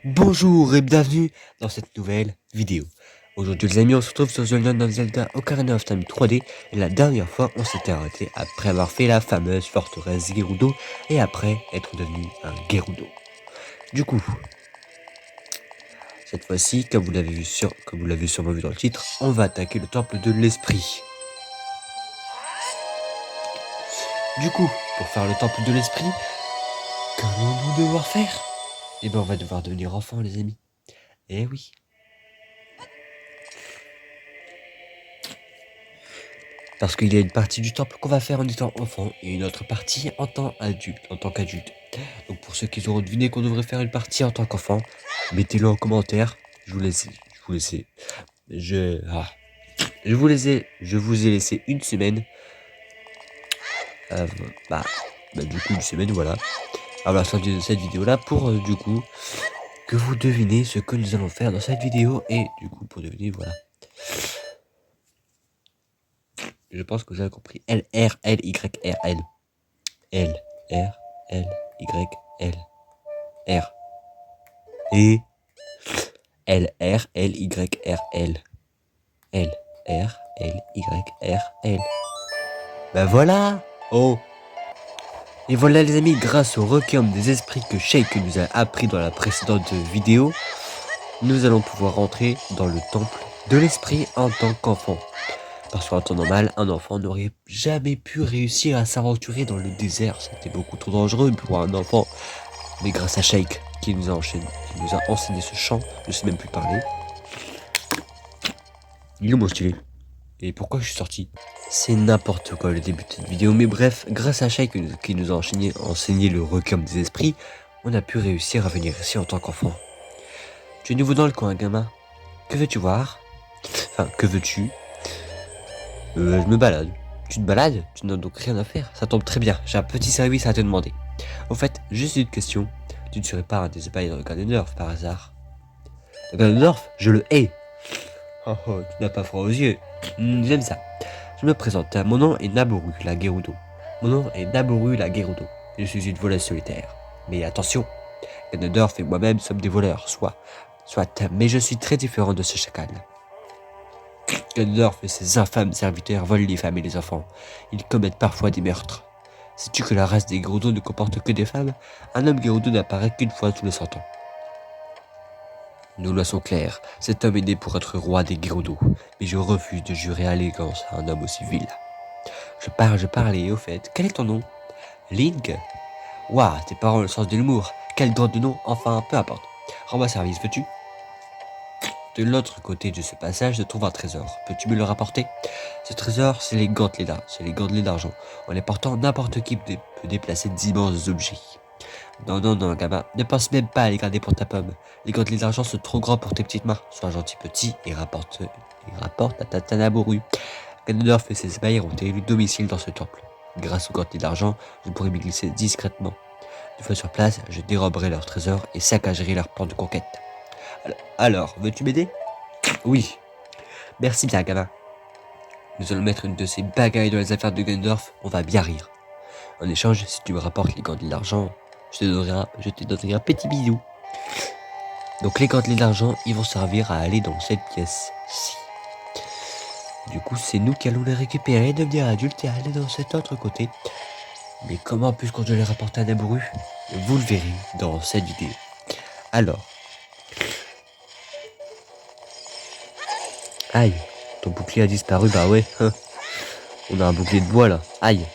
Bonjour et bienvenue dans cette nouvelle vidéo. Aujourd'hui les amis, on se retrouve sur The Legend of Zelda Ocarina of Time 3D. Et la dernière fois, on s'était arrêté après avoir fait la fameuse forteresse Gerudo et après être devenu un Gerudo. Du coup, cette fois-ci, comme vous l'avez sûrement vu dans le titre, on va attaquer le temple de l'esprit. Du coup, pour faire le temple de l'esprit, qu'allons-nous devoir faire? Eh ben on va devoir devenir enfant les amis. Eh oui. Parce qu'il y a une partie du temple qu'on va faire en étant enfant et une autre partie en tant qu'adulte. Donc pour ceux qui auront deviné qu'on devrait faire une partie en tant qu'enfant, mettez-le en commentaire. Je vous ai laissé une semaine. Euh, bah, du coup une semaine voilà. À la fin de cette vidéo là pour du coup que vous devinez ce que nous allons faire dans cette vidéo et du coup pour deviner voilà. Je pense que vous avez compris. L R L Y R L. L R L Y L R. Et L R L Y R L. L R L Y R L. Ben voilà. Oh. Et voilà les amis, grâce au requiem des esprits que Sheik nous a appris dans la précédente vidéo, nous allons pouvoir rentrer dans le temple de l'esprit en tant qu'enfant. Parce qu'en temps normal, un enfant n'aurait jamais pu réussir à s'aventurer dans le désert. C'était beaucoup trop dangereux pour un enfant. Mais grâce à Sheik, qui nous a enseigné ce chant, je sais même plus parler. Il est mon stylé. Et pourquoi je suis sorti? C'est n'importe quoi le début de cette vidéo, mais bref, grâce à Sheik qui nous a enseigné le requiem des esprits, on a pu réussir à venir ici en tant qu'enfant. Tu es nouveau dans le coin, gamin. Que veux-tu voir? Enfin, que veux-tu? Je me balade. Tu te balades? Tu n'as donc rien à faire. Ça tombe très bien, j'ai un petit service à te demander. Au fait, juste une question. Tu ne serais pas un des Spiders de Ganondorf par hasard? Ganondorf, je le hais. Oh oh, tu n'as pas froid aux yeux. J'aime ça. Je me présente, mon nom est Naboru la Gerudo. Mon nom est Naboru la Gerudo. Je suis une voleuse solitaire. Mais attention, Ganondorf et moi-même sommes des voleurs, soit, mais je suis très différent de ce chacal. Ganondorf et ses infâmes serviteurs volent les femmes et les enfants. Ils commettent parfois des meurtres. Sais-tu que la race des Gerudo ne comporte que des femmes? Un homme Gerudo n'apparaît qu'une fois tous les 100 ans. Nos lois sont claires, cet homme est né pour être roi des Gerudo, mais je refuse de jurer allégeance à un homme aussi vil. Je parle, et au fait, quel est ton nom? Link? Waouh, tes parents ont le sens de l'humour. Quel drôle de nom, enfin, peu importe. Rends-moi service, veux-tu? De l'autre côté de ce passage se trouve un trésor. Peux-tu me le rapporter? Ce trésor, c'est les gantelets d'argent. En les portant, n'importe qui peut déplacer d'immenses objets. Non, non, non, gamin, ne pense même pas à les garder pour ta pomme. Les gantelets d'argent sont trop grands pour tes petites mains. Sois gentil petit et rapporte à ta Tanaboru. Ganondorf et ses sbires ont élu domicile dans ce temple. Grâce aux gantelets d'argent, je pourrai m'y glisser discrètement. Une fois sur place, je déroberai leurs trésors et saccagerai leur plan de conquête. Alors, veux-tu m'aider? Oui. Merci bien, gamin. Nous allons mettre une de ces bagailles dans les affaires de Ganondorf, on va bien rire. En échange, si tu me rapportes les gantelets d'argent, je te donnerai un petit bisou. Donc les gantelets d'argent, ils vont servir à aller dans cette pièce-ci. Du coup, c'est nous qui allons les récupérer, devenir adultes et aller dans cet autre côté. Mais comment puisqu'on doit les rapporter à Naboru? Vous le verrez dans cette vidéo. Alors. Aïe, ton bouclier a disparu, bah ouais. On a un bouclier de bois là. Aïe.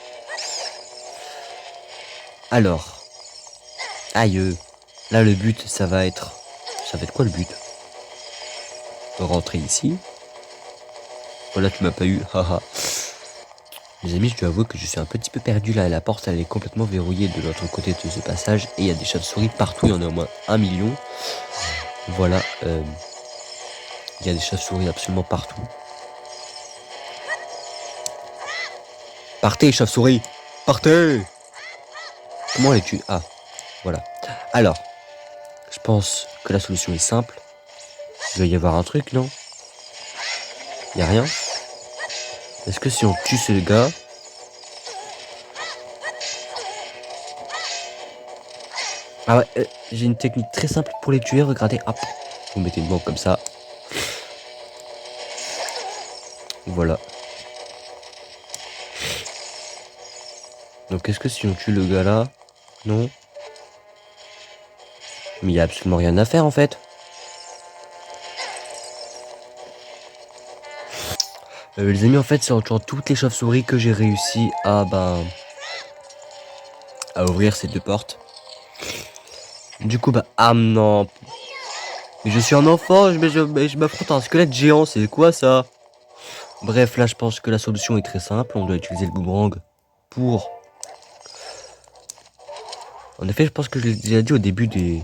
Alors. Aïe. Là le but, ça va être quoi le but? Rentrer ici. Voilà, tu m'as pas eu, haha. Les amis, je dois avouer que je suis un petit peu perdu là. La porte, elle est complètement verrouillée de l'autre côté de ce passage. Et il y a des chauves-souris partout, il y en a au moins 1 million. Voilà, il y a des chauves-souris absolument partout. Partez, chauve-souris! Partez! Comment les tue? Ah, voilà. Alors, je pense que la solution est simple. Il doit y avoir un truc, non? Y a rien? Est-ce que si on tue ce gars... Ah ouais, j'ai une technique très simple pour les tuer, regardez, hop. Vous mettez une bombe comme ça. Voilà. Donc est-ce que si on tue le gars là? Non. Mais il y a absolument rien à faire en fait. Les amis, en fait, c'est entre toutes les chauves-souris que j'ai réussi à ouvrir ces deux portes. Du coup, ah non. Mais je suis un enfant, je m'affronte à un squelette géant, c'est quoi ça? Bref, là, je pense que la solution est très simple. On doit utiliser le boomerang pour... En effet, je pense que je l'ai déjà dit au début des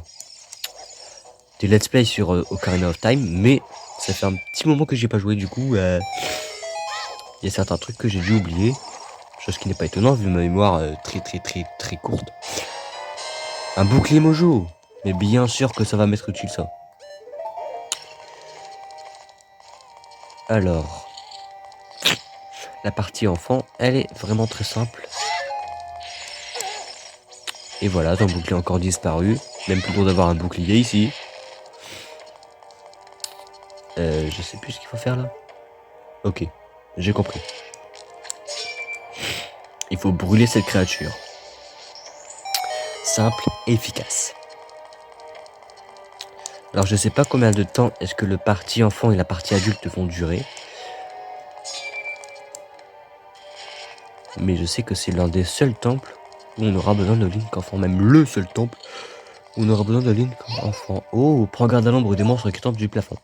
let's play sur Ocarina of Time, mais ça fait un petit moment que j'ai pas joué, du coup, il y a certains trucs que j'ai dû oublier. Chose qui n'est pas étonnant vu ma mémoire très courte. Un bouclier mojo. Mais bien sûr que ça va m'être utile ça. Alors, la partie enfant, elle est vraiment très simple. Et voilà, ton bouclier a encore disparu. Même plus loin d'avoir un bouclier ici. Je sais plus ce qu'il faut faire là. Ok, j'ai compris. Il faut brûler cette créature. Simple et efficace. Alors je sais pas combien de temps est-ce que le parti enfant et la partie adulte vont durer. Mais je sais que c'est l'un des seuls temples où on aura besoin de Link enfant. Même le seul temple où on aura besoin de Link enfant. Oh, prends garde à l'ombre des monstres qui tombent du plafond.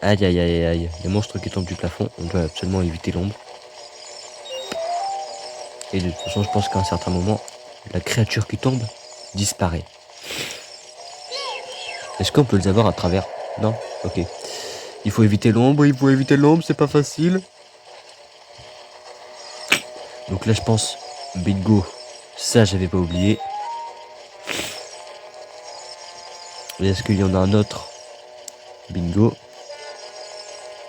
Aïe aïe aïe aïe. Les monstres qui tombent du plafond, on doit absolument éviter l'ombre. Et de toute façon, je pense qu'à un certain moment, la créature qui tombe disparaît. Est-ce qu'on peut les avoir à travers? Non? Ok. Il faut éviter l'ombre, c'est pas facile. Donc là, je pense, bingo. Ça, j'avais pas oublié. Et est-ce qu'il y en a un autre? Bingo.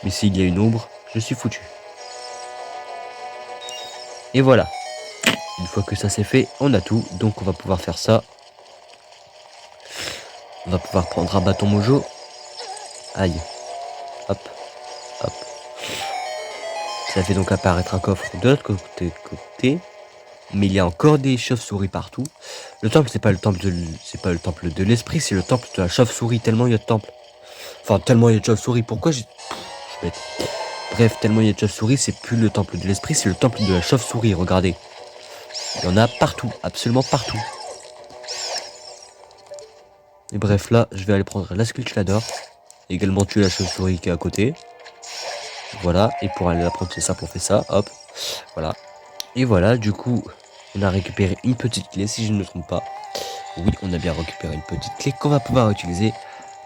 Mais s'il y a une ombre, je suis foutu. Et voilà. Une fois que ça c'est fait, on a tout. Donc on va pouvoir faire ça. On va pouvoir prendre un bâton mojo. Aïe. Hop. Hop. Ça fait donc apparaître un coffre de l'autre côté. Mais il y a encore des chauves-souris partout. Le temple, c'est pas le temple de l'esprit, c'est le temple de la chauve-souris. Tellement il y a de temples. Enfin, tellement il y a de chauves-souris. Pourquoi j'ai... Je suis bête. Bref, tellement il y a de chauves-souris, c'est plus le temple de l'esprit, c'est le temple de la chauve-souris. Regardez. Il y en a partout, absolument partout. Et bref, là, je vais aller prendre la sculptulador. Également tuer la chauve-souris qui est à côté. Voilà, et pour aller la prendre, c'est simple, on fait ça, hop. Voilà. Et voilà, du coup, on a récupéré une petite clé, si je ne me trompe pas. Oui, on a bien récupéré une petite clé qu'on va pouvoir utiliser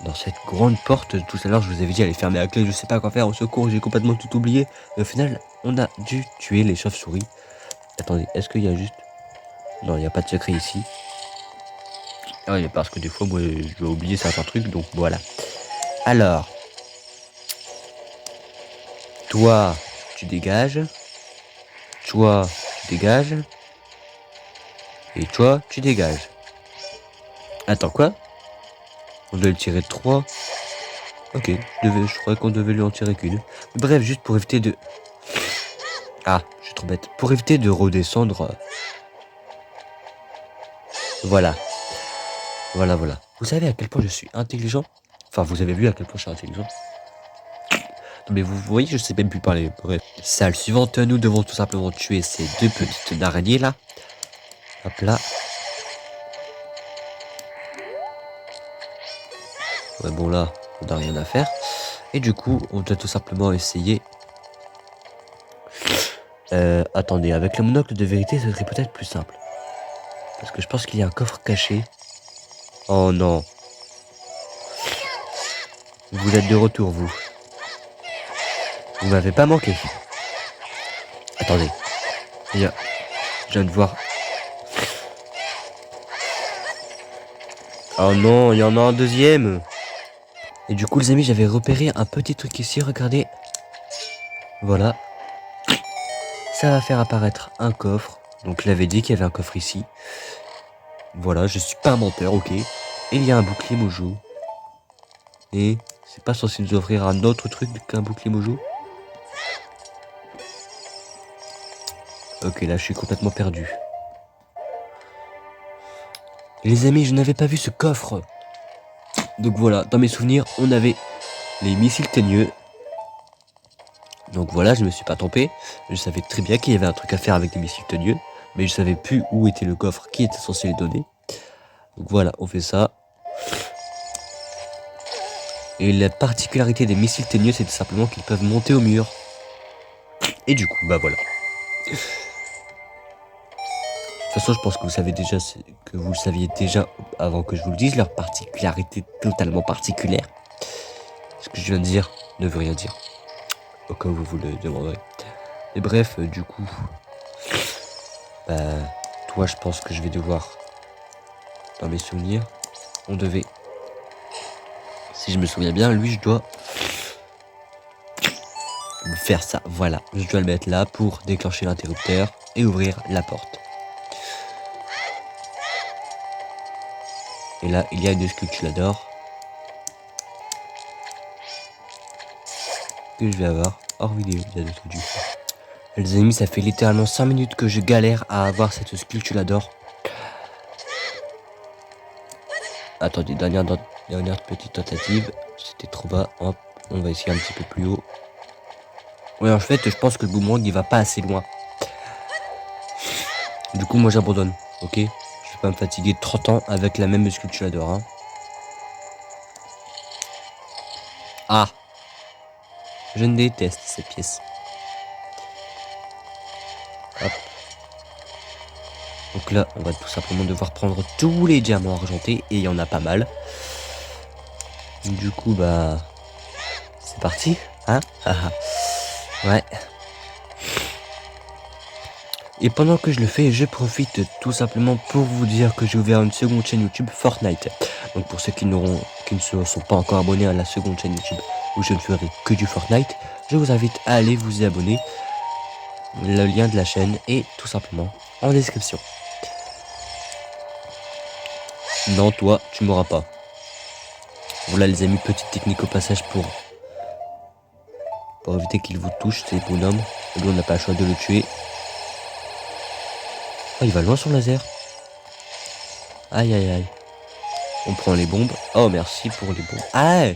dans cette grande porte. Tout à l'heure, je vous avais dit, elle est fermée à clé, je sais pas quoi faire, au secours, j'ai complètement tout oublié. Mais au final, on a dû tuer les chauves-souris. Attendez, est-ce qu'il y a juste... Non, il n'y a pas de secret ici. Ah oui, parce que des fois, moi, je dois oublier certains trucs, donc voilà. Alors, toi, tu dégages. Toi, tu dégages. Et toi, tu dégages. Attends, quoi? On doit le tirer de 3. Ok, je croyais qu'on devait lui en tirer qu'une. Bref, juste pour éviter de... Ah, je suis trop bête. Pour éviter de redescendre... Voilà. Voilà. Vous savez à quel point je suis intelligent? Enfin, vous avez vu à quel point je suis intelligent. Mais vous voyez, je sais même plus parler. Bref. Salle suivante, nous devons tout simplement tuer ces deux petites araignées là. Hop là. Ouais, bon là, on n'a rien à faire. Et du coup, on doit tout simplement essayer... attendez, avec le monocle de vérité, ce serait peut-être plus simple. Parce que je pense qu'il y a un coffre caché. Oh non. Vous êtes de retour, vous. Vous m'avez pas manqué. Attendez. Je viens de voir. Oh non, il y en a un deuxième. Et du coup, les amis, j'avais repéré un petit truc ici, regardez. Voilà. Ça va faire apparaître un coffre. Donc je l'avais dit qu'il y avait un coffre ici. Voilà, je suis pas un menteur, ok. Et il y a un bouclier mojo. Et c'est pas censé nous offrir un autre truc qu'un bouclier mojo? Ok, là je suis complètement perdu. Les amis, je n'avais pas vu ce coffre. Donc voilà, dans mes souvenirs, on avait les missiles teigneux. Donc voilà, je me suis pas trompé. Je savais très bien qu'il y avait un truc à faire avec des missiles teigneux. Mais je savais plus où était le coffre qui était censé les donner. Donc voilà, on fait ça. Et la particularité des missiles teigneux, c'est tout simplement qu'ils peuvent monter au mur. Et du coup, bah voilà. De toute façon, je pense que vous savez déjà, que vous le saviez déjà avant que je vous le dise, leur particularité totalement particulière. Ce que je viens de dire ne veut rien dire. Au cas où vous vous le demanderez. Et bref, du coup, bah, toi, je pense que je vais devoir, dans mes souvenirs, on devait, si je me souviens bien, lui, je dois faire ça. Voilà, je dois le mettre là pour déclencher l'interrupteur et ouvrir la porte. Et là, il y a une sculpture d'or que je vais avoir hors vidéo, bien entendu. Les amis, ça fait littéralement 5 minutes que je galère à avoir cette sculpture d'or. Attendez, dernière petite tentative. C'était trop bas. Hop, on va essayer un petit peu plus haut. Ouais, en fait, je pense que le boomerang, il va pas assez loin. Du coup, moi, j'abandonne. Ok? Je vais pas me fatiguer 30 ans avec la même sculpture d'or. Hein. Ah! Je ne déteste cette pièce. Hop. Donc là, on va tout simplement devoir prendre tous les diamants argentés. Et il y en a pas mal. Du coup, bah... c'est parti. Hein? Ouais. Et pendant que je le fais, je profite tout simplement pour vous dire que j'ai ouvert une seconde chaîne YouTube Fortnite. Donc pour ceux qui ne se sont pas encore abonnés à la seconde chaîne YouTube où je ne ferai que du Fortnite, je vous invite à aller vous y abonner. Le lien de la chaîne est tout simplement en description. Non, toi, tu m'auras pas. Voilà les amis, petite technique au passage pour éviter qu'il vous touche, ces bonhommes. Et nous, on n'a pas le choix de le tuer. Oh, il va loin son laser. Aïe aïe aïe. On prend les bombes. Oh, merci pour les bombes. Ah,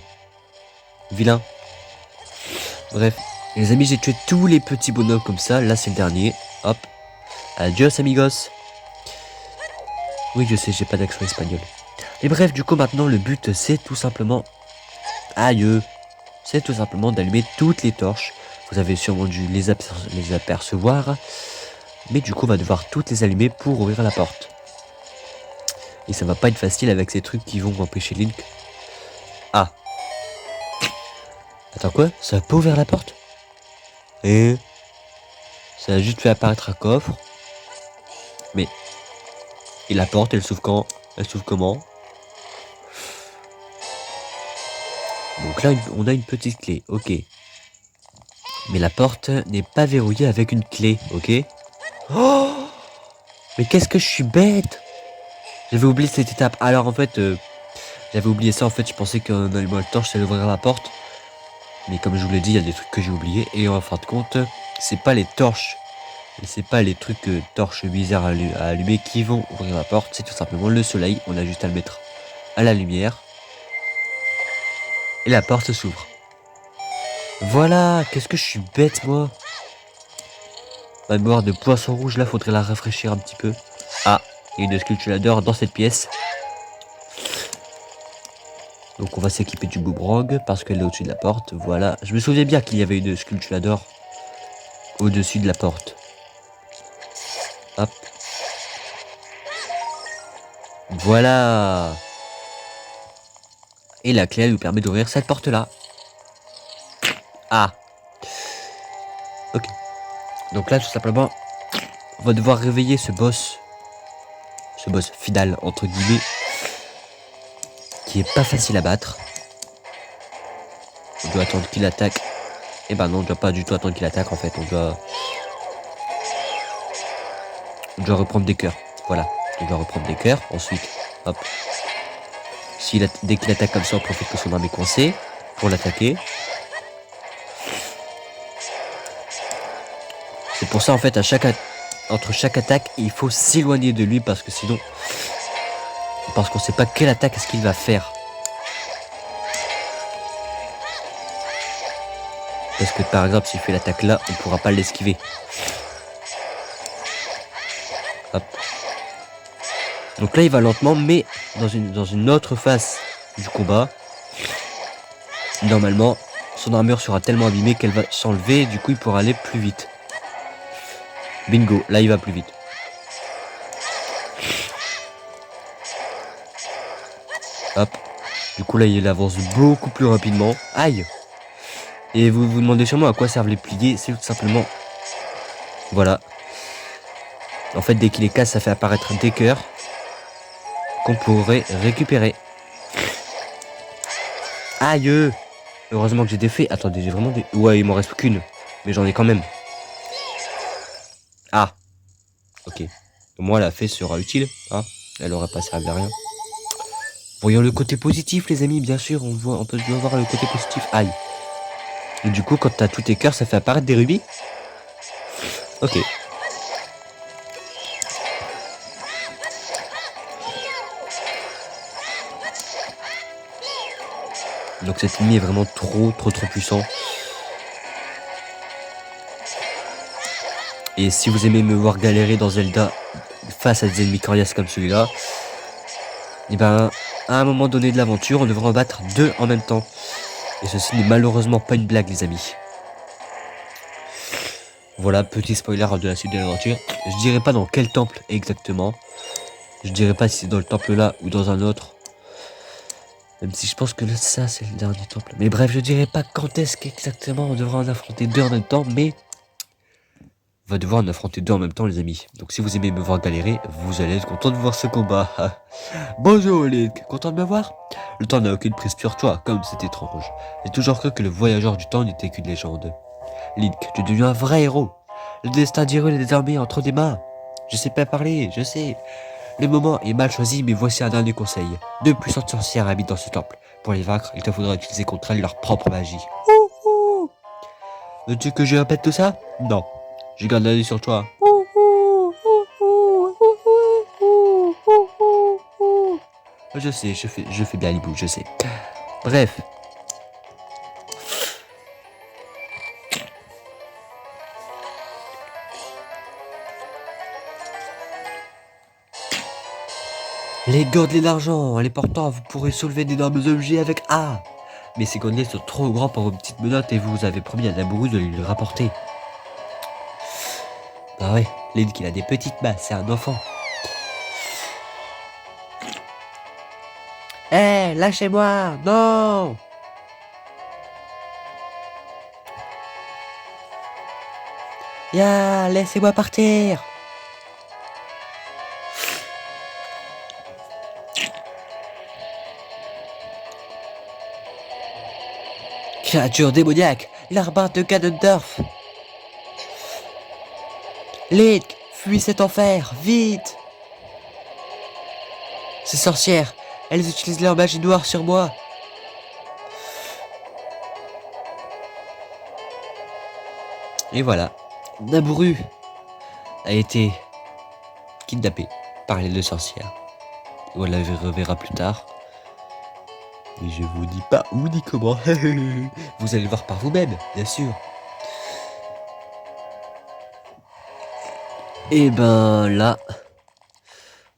vilain. Bref, les amis, j'ai tué tous les petits bonhommes comme ça. Là, c'est le dernier. Hop. Adios, amigos. Oui, je sais, j'ai pas d'accent espagnol. Et bref, du coup, maintenant, le but, c'est tout simplement... Aïe. C'est tout simplement d'allumer toutes les torches. Vous avez sûrement dû les apercevoir. Mais du coup, on va devoir toutes les allumer pour ouvrir la porte. Et ça va pas être facile avec ces trucs qui vont empêcher Link. Ah. Attends, quoi? Ça va pas ouvrir la porte? Et... ça a juste fait apparaître un coffre. Mais... et la porte, elle s'ouvre quand? Elle s'ouvre comment? Donc là, on a une petite clé, ok. Mais la porte n'est pas verrouillée avec une clé, ok? Oh! Mais qu'est-ce que je suis bête! J'avais oublié cette étape. Alors en fait, j'avais oublié ça. En fait, je pensais qu'en allumant la torche, ça allait ouvrir la porte. Mais comme je vous l'ai dit, il y a des trucs que j'ai oubliés. Et en fin de compte, c'est pas les torches. C'est pas les trucs torches bizarres à allumer qui vont ouvrir la porte. C'est tout simplement le soleil. On a juste à le mettre à la lumière. Et la porte s'ouvre. Voilà, qu'est-ce que je suis bête, moi. Ma mémoire de poisson rouge, là, faudrait la rafraîchir un petit peu. Ah, il y a une sculpture d'or dans cette pièce. Donc on va s'équiper du boomerang parce qu'elle est au-dessus de la porte. Voilà, je me souviens bien qu'il y avait une sculpture d'or au-dessus de la porte. Hop. Voilà. Et la clé, elle nous permet d'ouvrir cette porte-là. Ah. Ok. Donc là, tout simplement, on va devoir réveiller ce boss. Ce boss final, entre guillemets. Qui est pas facile à battre. On doit attendre qu'il attaque. Et ben non, on doit pas du tout attendre qu'il attaque en fait. Je dois reprendre des cœurs. Voilà, je dois reprendre des cœurs. Ensuite, hop. Dès qu'il attaque comme ça, on profite que son arme est coincée pour l'attaquer. C'est pour ça en fait entre chaque attaque, il faut s'éloigner de lui parce que sinon, parce qu'on sait pas quelle attaque est-ce qu'il va faire. Parce que par exemple, s'il fait l'attaque là, on pourra pas l'esquiver. Hop. Donc là, il va lentement, mais dans une autre phase du combat, normalement, son armure sera tellement abîmée qu'elle va s'enlever, et du coup, il pourra aller plus vite. Bingo, là, il va plus vite. Hop. Du coup, là, il avance beaucoup plus rapidement. Aïe! Et vous vous demandez sûrement à quoi servent les pliés, c'est tout simplement... Voilà. En fait, dès qu'il les casse, ça fait apparaître des cœurs qu'on pourrait récupérer. Aïe! Heureusement que j'ai des fées. Attendez, j'ai vraiment des... Ouais, il m'en reste qu'une. Mais j'en ai quand même. Ah! Ok. Au moins, la fée sera utile. Hein, elle aurait pas servi à rien. Voyons le côté positif, les amis, bien sûr. On peut voir le côté positif. Aïe! Et du coup, quand t'as tous tes cœurs, ça fait apparaître des rubis. Ok. Donc cet ennemi est vraiment trop puissant. Et si vous aimez me voir galérer dans Zelda face à des ennemis coriaces comme celui-là, et ben à un moment donné de l'aventure, on devra en battre 2 en même temps. Et ceci n'est malheureusement pas une blague, les amis. Voilà, petit spoiler de la suite de l'aventure. Je dirais pas dans quel temple exactement. Je dirais pas si c'est dans le temple là ou dans un autre. Même si je pense que là, ça c'est le dernier temple. Mais bref, je dirais pas quand est-ce qu'exactement on devra en affronter 2 en même temps, mais on va devoir en affronter 2 en même temps, les amis. Donc si vous aimez me voir galérer, vous allez être content de voir ce combat. Bonjour Link, content de me voir? Le temps n'a aucune prise sur toi, comme c'est étrange. J'ai toujours cru que le voyageur du temps n'était qu'une légende. Link, tu deviens un vrai héros. Le destin d'Hyrule est désormais entre tes mains. Je sais pas parler, je sais. Le moment est mal choisi, mais voici un dernier conseil. 2 puissantes sorcières habitent dans ce temple. Pour les vaincre, il te faudra utiliser contre elles leur propre magie. Veux-tu que je répète tout ça? Non. Je garde l'œil sur toi. Je sais, je fais bien l'hibou, je sais. Bref. Les gandelets d'argent, les portant, vous pourrez soulever d'énormes objets avec A. Mais ces gandelets sont trop grands pour vos petites menottes et vous avez promis à Naboru de lui le rapporter. Bah ouais, Link il a des petites mains, c'est un enfant. Hé, lâchez-moi, non! Ya, laissez-moi partir! Créature démoniaque, l'arbre de Ganondorf! Link, fuis cet enfer, vite! Ces sorcières, elles utilisent leur magie noire sur moi. Et voilà, Naboru a été kidnappé par les 2 sorcières. On la reverra plus tard. Mais je vous dis pas où ni comment. Vous allez le voir par vous-même, bien sûr. Et ben là,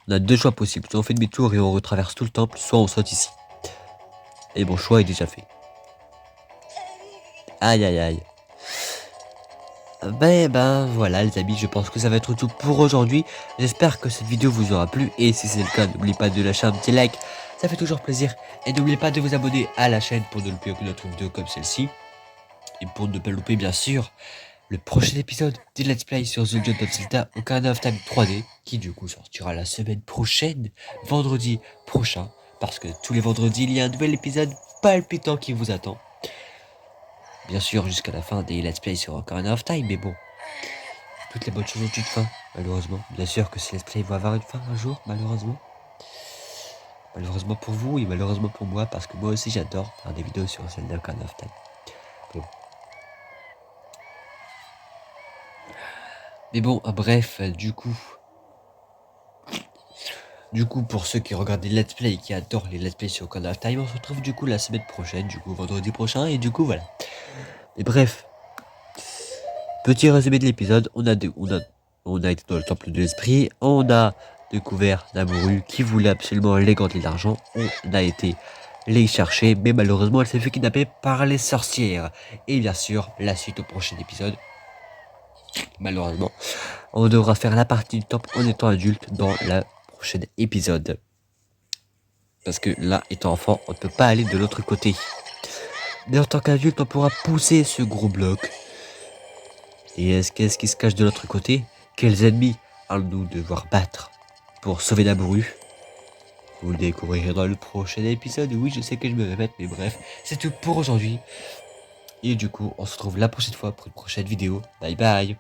on a 2 choix possibles. Soit on fait demi-tour et on retraverse tout le temple, soit on saute ici. Et mon choix est déjà fait. Aïe aïe aïe. Ben voilà les amis, je pense que ça va être tout pour aujourd'hui. J'espère que cette vidéo vous aura plu. Et si c'est le cas, n'oubliez pas de lâcher un petit like. Ça fait toujours plaisir. Et n'oubliez pas de vous abonner à la chaîne pour ne louper aucune autre vidéo comme celle-ci. Et pour ne pas louper bien sûr le prochain épisode des Let's Play sur The Legend of Zelda Ocarina of Time 3D. Qui du coup sortira la semaine prochaine, vendredi prochain. Parce que tous les vendredis il y a un nouvel épisode palpitant qui vous attend. Bien sûr jusqu'à la fin des Let's Play sur Ocarina of Time, mais bon. toutes les bonnes choses ont une fin, malheureusement. Bien sûr que ces let's play vont avoir une fin un jour, malheureusement. Malheureusement pour vous et malheureusement pour moi, parce que moi aussi j'adore faire des vidéos sur Zelda Ocarina of Time. Bon. Mais bon, bref, du coup, pour ceux qui regardent les let's play et qui adorent les let's play sur Ocarina of Time, on se retrouve du coup la semaine prochaine, du coup vendredi prochain, et du coup voilà. Et bref, petit résumé de l'épisode, on a été dans le temple de l'esprit, on a découvert Namuru qui voulait absolument les gantelets d'argent, on a été les chercher, mais malheureusement elle s'est fait kidnapper par les sorcières. Et bien sûr, la suite au prochain épisode, malheureusement, on devra faire la partie du temple en étant adulte dans le prochain épisode. Parce que là, étant enfant, on ne peut pas aller de l'autre côté. Mais en tant qu'adulte, on pourra pousser ce gros bloc. Et qu'est-ce qui se cache de l'autre côté? Quels ennemis allons-nous devoir battre pour sauver Namuru? Vous le découvrirez dans le prochain épisode. Oui, je sais que je me répète, mais bref, c'est tout pour aujourd'hui. Et du coup, on se retrouve la prochaine fois pour une prochaine vidéo. Bye bye!